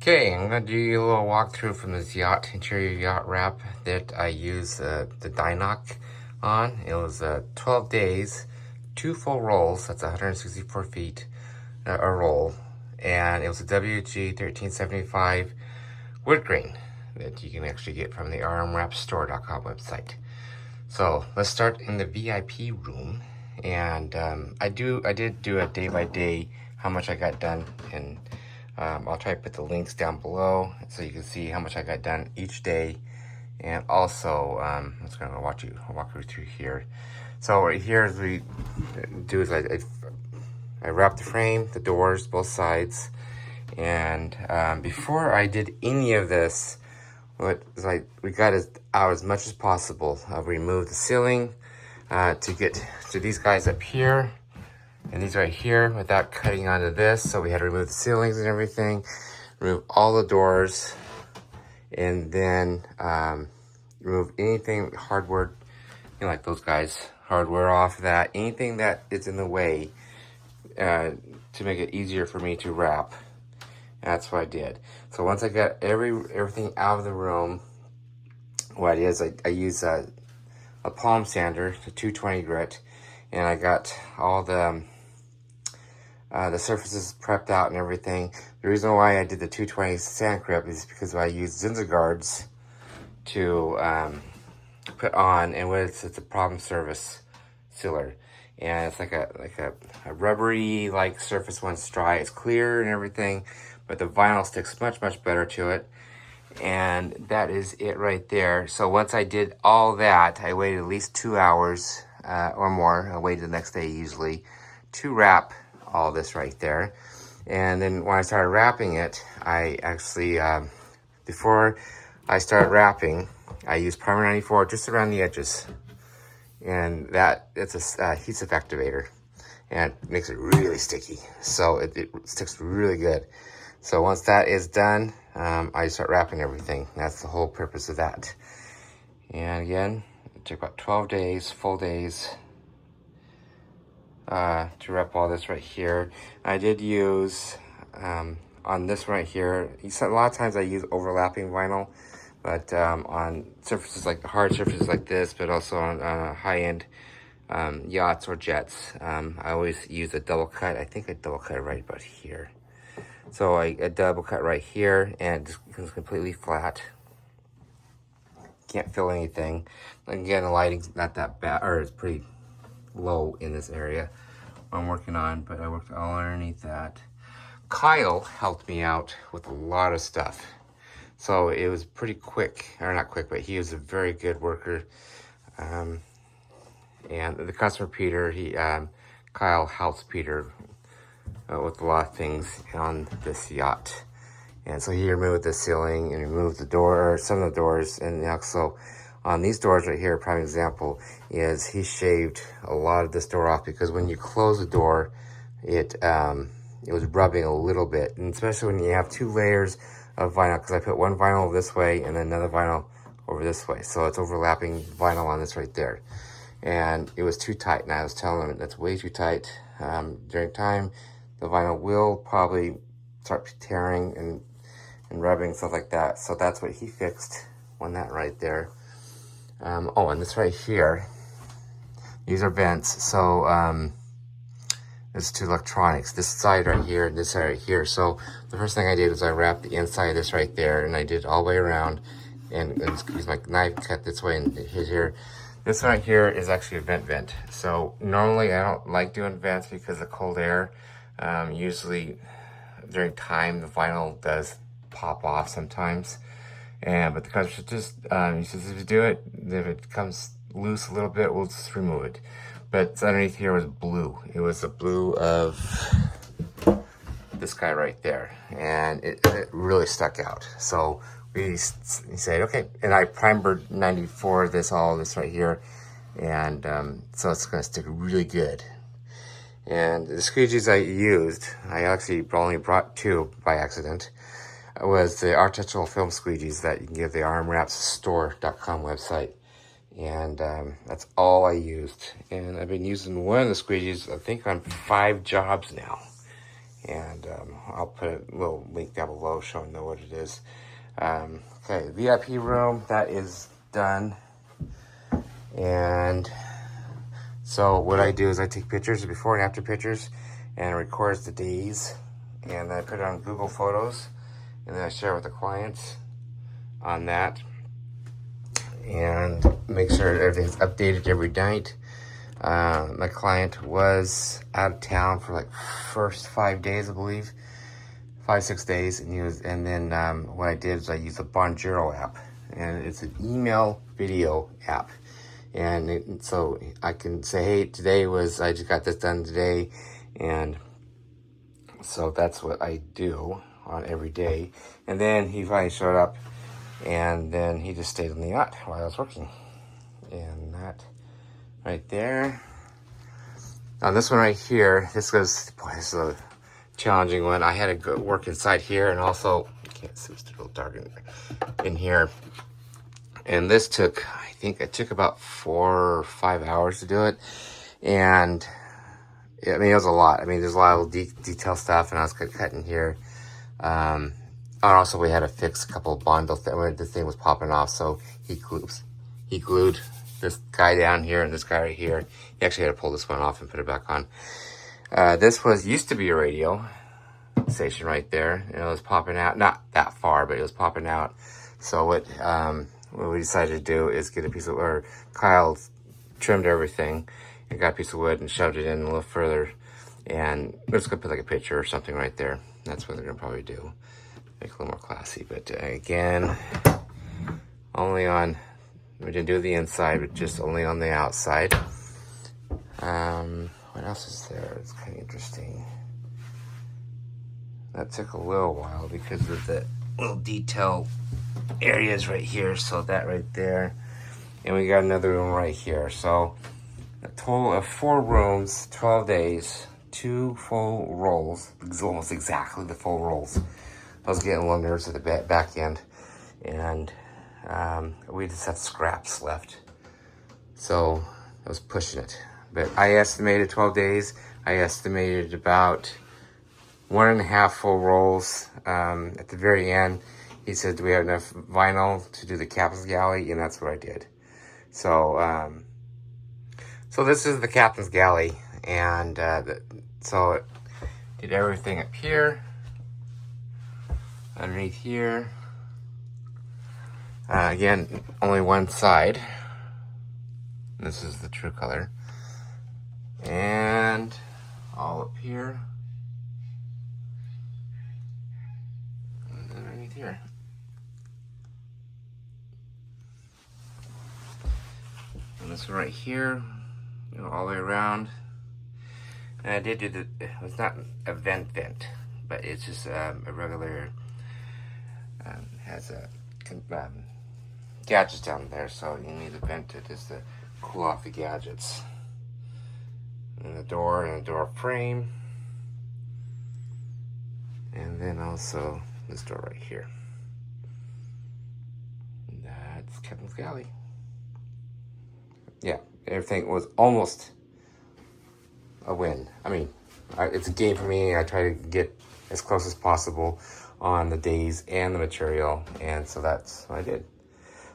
Okay, I'm going to do you a little walkthrough from this interior yacht wrap that I use the Di-Noc on. It was 12 days, 2 full rolls, that's 164 feet a roll, and it was a WG 1375 wood grain that you can actually get from the rmwrapstore.com website. So let's start in the VIP room, and I did do a day by day how much I got done, and I'll try to put the links down below so you can see how much I got done each day. And also, I'm just going to walk you through here. So right here, as we do is I wrap the frame, the doors, both sides. And before I did any of this, we got out as much as possible. Remove the ceiling to get to these guys up here. And these right here without cutting onto this. So we had to remove the ceilings and everything, remove all the doors, and then remove anything hardware, like those guys, hardware off of that, anything that is in the way to make it easier for me to wrap. That's what I did. So once I got everything out of the room, what I did is I use a palm sander, the 220 grit, and I got all the surfaces prepped out and everything. The reason why I did the 220 sand grip is because I used Zinza guards to put on, and it's a problem surface sealer, and it's like a rubbery like surface. When it's dry, it's clear and everything, but the vinyl sticks much better to it. And that is it right there. So once I did all that, I waited at least 2 hours or more. I waited the next day usually to wrap all this right there. And then when I started wrapping it, I actually, before I started wrapping, I used Primer 94 just around the edges. And it's a adhesive activator, and it makes it really sticky. So it sticks really good. So once that is done, I start wrapping everything. That's the whole purpose of that. And again, it took about 12 days, full days, to wrap all this right here. I did use, on this right here, a lot of times I use overlapping vinyl, but on surfaces like hard surfaces like this, but also on high-end yachts or jets, I always use a double cut. I think I double cut it right about here. So I double cut right here, and it just completely flat. Can't feel anything. Again, the lighting's not that bad, or it's pretty low in this area I'm working on, but I worked all underneath that. Kyle helped me out with a lot of stuff. So it was pretty quick, or not quick, but he was a very good worker. And the customer, Peter, Kyle helps Peter with a lot of things on this yacht. And so he removed the ceiling and removed the door, or some of the doors. And also on these doors right here, a prime example is he shaved a lot of this door off, because when you close the door, it was rubbing a little bit. And especially when you have 2 layers of vinyl, because I put one vinyl this way and then another vinyl over this way. So it's overlapping vinyl on this right there. And it was too tight. And I was telling him that's way too tight. During time, the vinyl will probably start tearing and rubbing, stuff like that. So that's what he fixed on that right there. And this right here, these are vents. So there's 2 electronics, this side right here and this side right here. So the first thing I did was I wrapped the inside of this right there, and I did all the way around, and use my knife, cut this way and hit here. This right here is actually a vent. So normally I don't like doing vents because of cold air. Usually during time, the vinyl does pop off sometimes. But the customer just, he says if you do it, if it comes loose a little bit, we'll just remove it. But underneath here was blue. It was the blue of this guy right there. And it really stuck out. So he said, okay. And I primer 94 this right here. And so it's going to stick really good. And the squeegees I used, I actually only brought 2 by accident, was the architectural film squeegees that you can get the rmwrapstore.com website. And that's all I used. And I've been using one of the squeegees, I think, on 5 jobs now. And I'll put a little link down below showing them what it is. Okay, VIP room, that is done. And so what I do is I take pictures, before and after pictures, and it records the days. And then I put it on Google Photos. And then I share with the clients on that. And make sure everything's updated every night. My client was out of town for like first 5 days, I believe, 5-6 days, and then what I did is I used the Bonjoro app, and it's an email video app, and so I can say, hey, I just got this done today, and so that's what I do on every day. And then he finally showed up, and then he just stayed on the yacht while I was working, and that right there. Now this one right here, this is a challenging one. I had to go work inside here, and also, you can't see, it's a little dark in here. And this I think it took about 4 or 5 hours to do it. And I mean, it was a lot. I mean, there's a lot of detail stuff, and I was cutting here. And also we had to fix a couple of bundles where the thing was popping off, so he glued this guy down here and this guy right here. He actually had to pull this one off and put it back on. This used to be a radio station right there, and it was popping out, not that far, but it was popping out. So what we decided to do is get a piece of, or Kyle trimmed everything and got a piece of wood and shoved it in a little further, and we're just gonna put like a picture or something right there. That's what they're gonna probably do, make it a little more classy. But again, we didn't do the inside, but just only on the outside. What else is there? It's kind of interesting. That took a little while because of the little detail areas right here. So that right there. And we got another room right here. So a total of 4 rooms, 12 days, 2 full rolls. It's almost exactly the full rolls. I was getting a little nervous at the back end. And we just had scraps left. So I was pushing it. But I estimated 12 days. I estimated about 1.5 full rolls. At the very end, he said, do we have enough vinyl to do the captain's galley? And that's what I did. So, so this is the captain's galley. And so it did everything up here, underneath here. Again, only one side. This is the true color. And all up here. And underneath here. And this one right here, all the way around. And I did do it was not a vent, but it's just a regular, has a, gadgets down there, so you need a vent just to cool off the gadgets. And a door frame. And then also this door right here. And that's Captain's Galley. Yeah, everything was almost a win. I mean, it's a game for me. I try to get as close as possible on the days and the material, and so that's what I did.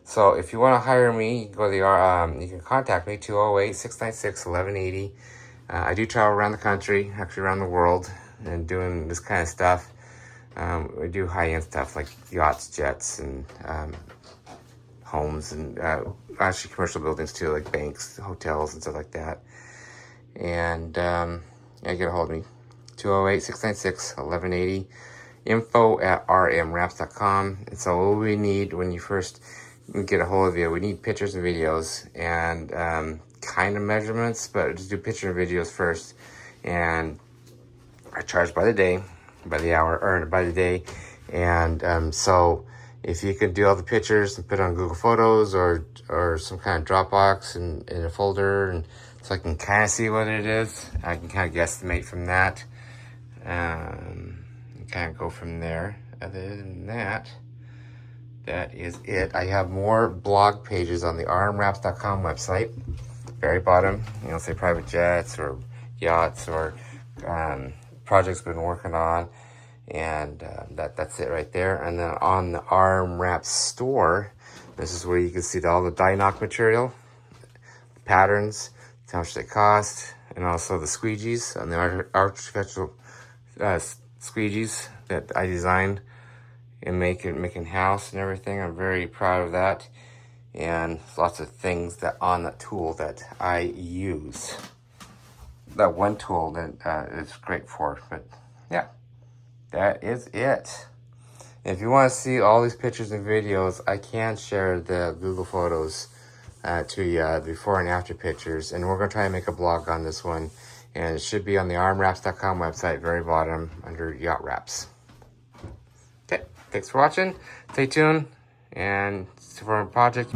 So if you want to hire me, go to the you can contact me, 208-696-1180. I do travel around the country, actually around the world, and doing this kind of stuff. We do high-end stuff like yachts, jets, and homes, and actually commercial buildings too, like banks, hotels, and stuff like that. And yeah, get a hold of me, 208-696-1180, info@rmwraps.com. And so what we need when you first get a hold of you, we need pictures and videos, and kind of measurements, but just do picture and videos first. And I charge by the day, by the hour, or by the day. And so if you could do all the pictures and put it on Google Photos or some kind of Dropbox and in a folder, and so I can kind of see what it is, I can kind of guesstimate from that, and kind of go from there. Other than that, that is it. I have more blog pages on the rmwraps.com website. Very bottom, say private jets or yachts or projects been working on. And that's it right there. And then on the arm wrap store, this is where you can see all the Di-Noc material, patterns, how much they cost, and also the squeegees and the architectural squeegees that I designed and making house and everything. I'm very proud of that. And lots of things that on that tool that I use. That one tool that it's great for. But yeah, that is it. If you want to see all these pictures and videos, I can share the Google Photos to you, before and after pictures. And we're going to try and make a blog on this one. And it should be on the armwraps.com website, very bottom, under yacht wraps. Okay, thanks for watching. Stay tuned. And for a project.